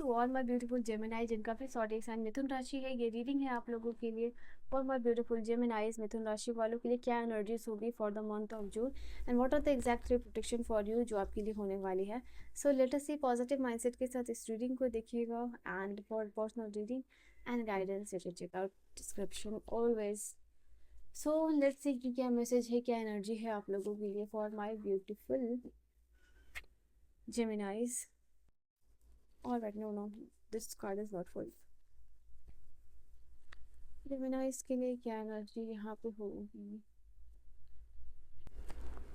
To all my beautiful Gemini जिनका फिर sodic sign मिथुन राशि है। ये रीडिंग है आप लोगों के लिए फॉर माय ब्यूटीफुल जेमिनाइज। मिथुन राशि वालों के लिए क्या एनर्जीज होगी for the month of June and what are the exact three protection for you जो आपके लिए होने वाली है। So let us see positive mindset के साथ इस रीडिंग को देखिएगा and for personal reading and guidance check out description always. So let's see कि क्या मैसेज है, क्या एनर्जी है आप लोगों के लिए for my beautiful जेमिनाइज। Alright, no, this card is not for you. Gemini के लिए क्या एनर्जी यहाँ पे होगी?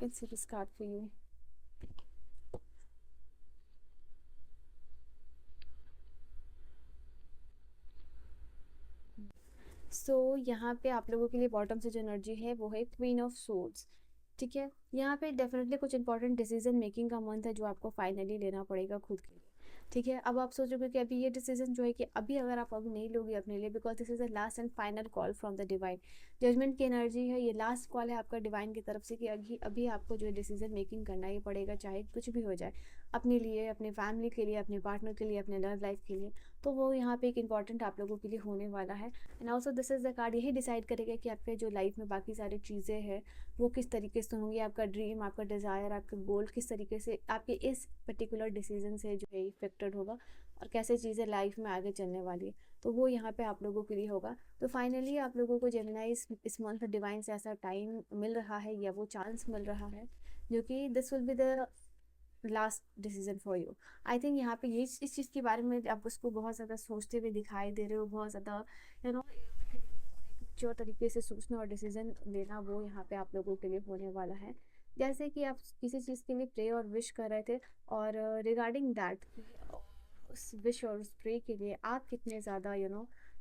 Let's see this card for you. यहाँ पे आप लोगों के लिए बॉटम से जो एनर्जी है वो है क्वीन ऑफ सोर्ड्स। ठीक है, यहाँ पे डेफिनेटली कुछ इंपॉर्टेंट डिसीजन मेकिंग का मंथ है जो आपको फाइनली लेना पड़ेगा खुद के लिए। ठीक है, अब आप सोचोगे कि अभी ये डिसीजन जो है कि अभी अगर आप अभी नहीं लोगे अपने लिए, because this is the last and final call from the divine. Judgement की एनर्जी है, ये लास्ट कॉल है आपका डिवाइन की तरफ से कि अभी आपको जो डिसीजन मेकिंग करना ही पड़ेगा, चाहे कुछ भी हो जाए, अपने लिए, अपने फैमिली के लिए, अपने पार्टनर के लिए, अपने लव लाइफ के लिए। तो वो यहाँ पे एक इंपॉर्टेंट आप लोगों के लिए होने वाला है। And also this is the card यही डिसाइड करेगा कि आपके जो लाइफ में बाकी सारी चीज़ें हैं वो किस तरीके से होंगी। आपका ड्रीम, आपका डिज़ायर, आपका गोल किस तरीके से आपके इस पर्टिकुलर डिसीजन से जो है इफेक्टेड होगा और कैसे चीज़ें लाइफ में आगे चलने वाली है, तो वो यहाँ पे आप लोगों के लिए होगा। तो फाइनली आप लोगों को जेमिनाई इस मंथ डिवाइन से ऐसा टाइम मिल रहा है या वो चांस मिल रहा है जो कि this will be the last decision for you. I think यहाँ पे ये इस चीज़ के बारे में आप उसको बहुत ज़्यादा सोचते हुए दिखाई दे रहे हो, बहुत ज़्यादा मैच्योर तरीके से सोचना और डिसीजन लेना वो यहाँ पे आप लोगों के लिए होने वाला है। जैसे कि आप किसी चीज़ के लिए प्रे और विश कर रहे थे और रिगार्डिंग दैट उस विश और उस प्रे के लिए आप कितने ज़्यादा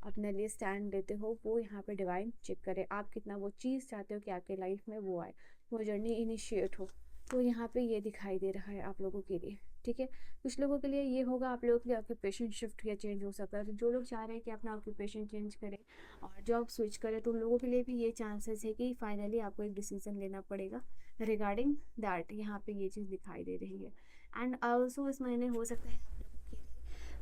अपने लिए स्टैंड लेते हो, वो यहाँ पे डिवाइन चेक करे। आप कितना वो चीज़ चाहते हो कि आपके लाइफ में वो आए, वो जर्नी इनिशिएट हो। तो यहाँ पे ये दिखाई दे रहा है आप लोगों के लिए। ठीक है, कुछ लोगों के लिए ये होगा, आप लोगों के लिए ऑक्यूपेशन शिफ्ट या चेंज हो सकता है। तो जो लोग चाह रहे हैं कि अपना ऑक्यूपेशन चेंज करें और जॉब स्विच करें, तो उन लोगों के लिए भी ये चांसेस है कि फाइनली आपको एक डिसीजन लेना पड़ेगा रिगार्डिंग दैट। यहाँ पे ये चीज़ दिखाई दे रही है। एंड ऑल्सो इस महीने हो सकता है आप लोगों के लिए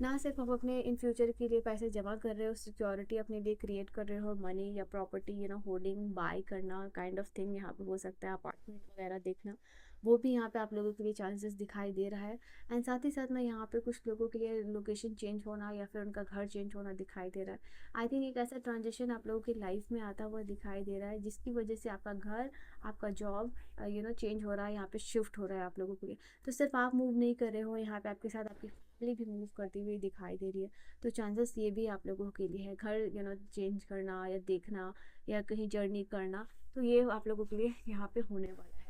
ना सिर्फ आप अपने इन फ्यूचर के लिए पैसे जमा कर रहे हो, सिक्योरिटी अपने लिए क्रिएट कर रहे हो, मनी या प्रॉपर्टी होल्डिंग बाय करना काइंड ऑफ थिंग यहाँ पे हो सकता है, अपार्टमेंट वगैरह देखना, वो भी यहाँ पे आप लोगों के लिए चांसेस दिखाई दे रहा है। एंड साथ ही साथ में यहाँ पे कुछ लोगों के लिए लोकेशन चेंज होना या फिर उनका घर चेंज होना दिखाई दे रहा है। आई थिंक एक ऐसा ट्रांजिशन आप लोगों की लाइफ में आता हुआ दिखाई दे रहा है जिसकी वजह से आपका घर, आपका जॉब चेंज हो रहा है, यहाँ पे शिफ्ट हो रहा है आप लोगों के लिए। तो सिर्फ आप मूव नहीं कर रहे हो, यहाँ पे आपके साथ आपकी फैमिली भी मूव करती हुई दिखाई दे रही है। तो चांसेस ये भी आप लोगों के लिए है, घर चेंज करना या देखना या कहीं जर्नी करना, तो ये आप लोगों के लिए यहाँ पे होने वाला है।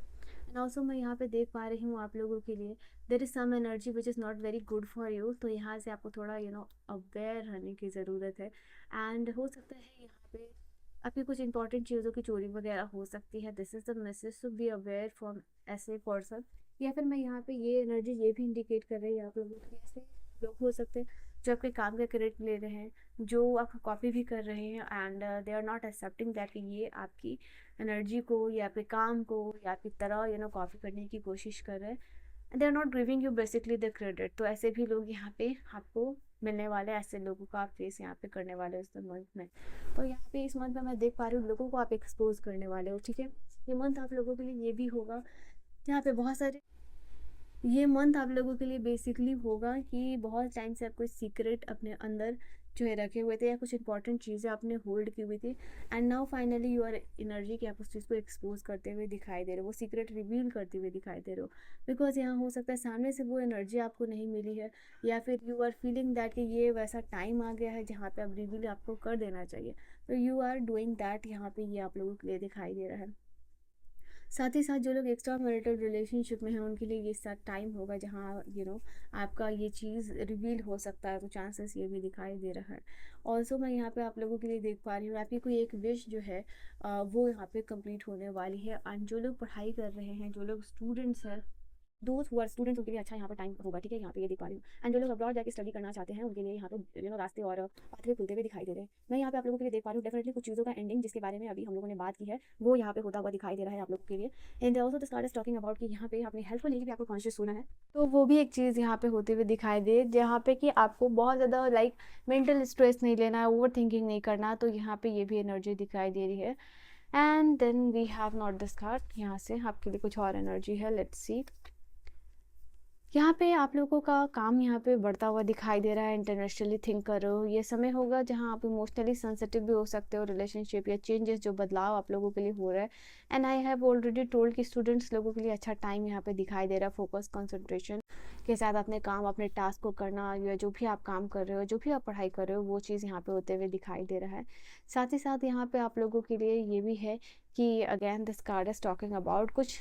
एंड ऑल्सो मैं यहाँ पे देख पा रही हूँ आप लोगों के लिए there is some energy which is not very good for you. तो यहाँ से आपको थोड़ा अवेयर रहने की ज़रूरत है। एंड हो सकता है यहाँ पे आपकी कुछ इंपॉर्टेंट चीज़ों की चोरी वगैरह हो सकती है। This is the message to be aware from ऐसे पर्सन। या फिर मैं यहाँ पे ये एनर्जी ये भी इंडिकेट कर रही है आप लोगों के ऐसे लोग हो सकते हैं जो आपके काम का क्रेडिट ले रहे हैं, जो आपका कॉपी भी कर रहे हैं and they are not accepting that कि ये आपकी एनर्जी को या आपके काम को या आपकी तरह कॉपी करने की कोशिश कर रहे हैं। They are not giving you basically the credit. तो ऐसे भी लोग यहाँ पे आपको मिलने वाले, ऐसे लोगों का आप फेस यहाँ पे करने वाले हो इस मंथ में। तो यहाँ पे इस मंथ में मैं देख पा रही हूँ लोगों को आप एक्सपोज करने वाले हो। ठीक है, ये मंथ आप लोगों के लिए ये भी होगा यहाँ पे बहुत सारे, ये मंथ आप लोगों के लिए बेसिकली होगा कि बहुत टाइम से आप कोई सीक्रेट अपने अंदर जो है रखे हुए थे या कुछ इंपॉर्टेंट चीज़ें आपने होल्ड की हुई थी and now finally you are energy कि आप उस चीज़ को एक्सपोज करते हुए दिखाई दे रहे हो, वो सीक्रेट रिवील करते हुए दिखाई दे रहे हो। बिकॉज यहाँ हो सकता है सामने से वो एनर्जी आपको नहीं मिली है या फिर यू आर फीलिंग दैट कि ये वैसा टाइम आ गया है जहाँ पे अब रिवील आपको कर देना चाहिए। तो यू आर डूइंग दैट, यहाँ पे ये आप लोगों के लिए दिखाई दे रहा है। साथ ही साथ जो लोग एक्स्ट्रा मैरिटल रिलेशनशिप में हैं उनके लिए ये साथ टाइम होगा जहाँ आपका ये चीज़ रिवील हो सकता है। तो चांसेस ये भी दिखाई दे रहा है। ऑल्सो मैं यहाँ पे आप लोगों के लिए देख पा रही हूँ आपकी कोई एक विश जो है वो यहाँ पे कंप्लीट होने वाली है। एंड जो लोग पढ़ाई कर रहे हैं, जो लोग स्टूडेंट्स हैं, दोस्त हु आर स्टूडेंट्स उनके लिए अच्छा यहाँ पे टाइम होगा, ठीक है, यहाँ पे ये देख पा रही हूँ। एंड जो लोग अब्रॉड जाके स्टडी करना चाहते हैं उनके लिए यहाँ पे रास्ते और पाथवे खुलते हुए दिखाई दे रहे हैं। मैं यहाँ पे आप लोगों के लिए देख पा रही हूँ डेफिनेटली कुछ चीज़ों का एंडिंग जिसके बारे में अभी हम लोगों ने बात की है वो यहाँ पे होता हुआ दिखाई दे रहा है आप लोगों के लिए। And also the start is talking about कि यहाँ पे अपनी हेल्थ को लेकर भी आपको कॉन्शियस होना है, तो वो भी एक चीज़ यहाँ पे होते हुए दिखाई दे जहाँ पे कि आपको बहुत ज़्यादा लाइक मेंटल स्ट्रेस नहीं लेना है, ओवर थिंकिंग नहीं करना, तो यहाँ पे ये भी एनर्जी दिखाई दे रही है। And then we have not this card, यहाँ से आपके लिए कुछ और एनर्जी है, लेट्स सी। यहाँ पे आप लोगों का काम यहाँ पे बढ़ता हुआ दिखाई दे रहा है, इंटरनेशनली थिंक कर रहे हो, ये समय होगा जहाँ आप इमोशनली सेंसिटिव भी हो सकते हो, रिलेशनशिप या चेंजेस जो बदलाव आप लोगों के लिए हो रहा है। And I have already told कि स्टूडेंट्स लोगों के लिए अच्छा टाइम यहाँ पे दिखाई दे रहा है, फोकस कंसंट्रेशन के साथ अपने काम अपने टास्क को करना, या जो भी आप काम कर रहे हो, जो भी आप पढ़ाई कर रहे हो, वो चीज़ यहाँ पे होते हुए दिखाई दे रहा है। साथ ही साथ यहाँ पे आप लोगों के लिए ये भी है कि again this card is talking about कुछ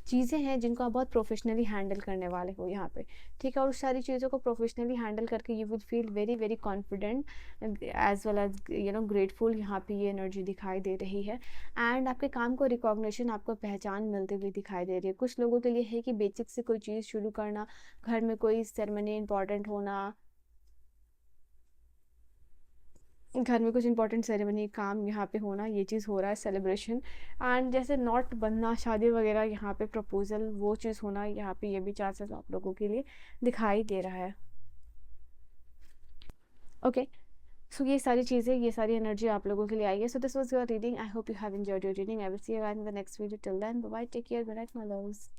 चीज़ें हैं जिनको आप बहुत प्रोफेशनली हैंडल करने वाले हो यहाँ पे, ठीक है, और उस सारी चीज़ों को प्रोफेशनली हैंडल करके you will feel very very confident as well as grateful, यहाँ पे ये एनर्जी दिखाई दे रही है। एंड आपके काम को रिकॉग्निशन, आपको पहचान मिलती हुई दिखाई दे रही है। कुछ लोगों के लिए है कि बेसिक से कोई चीज़ शुरू करना, घर में कोई सेरेमनी इंपॉर्टेंट होना, घर में कुछ इंपॉर्टेंट सेरेमनी काम यहाँ पे होना, ये चीज़ हो रहा है, सेलिब्रेशन। एंड जैसे नॉट बनना, शादी वगैरह, यहाँ पे प्रपोजल, वो चीज़ होना, यहाँ पे ये भी चांसेस आप लोगों के लिए दिखाई दे रहा है। ओके, सो ये सारी चीज़ें, ये सारी एनर्जी आप लोगों के लिए आई है। So this was your reading, I hope you have enjoyed your reading. I will see you in the next video, till then bye bye, take care, good night my loves.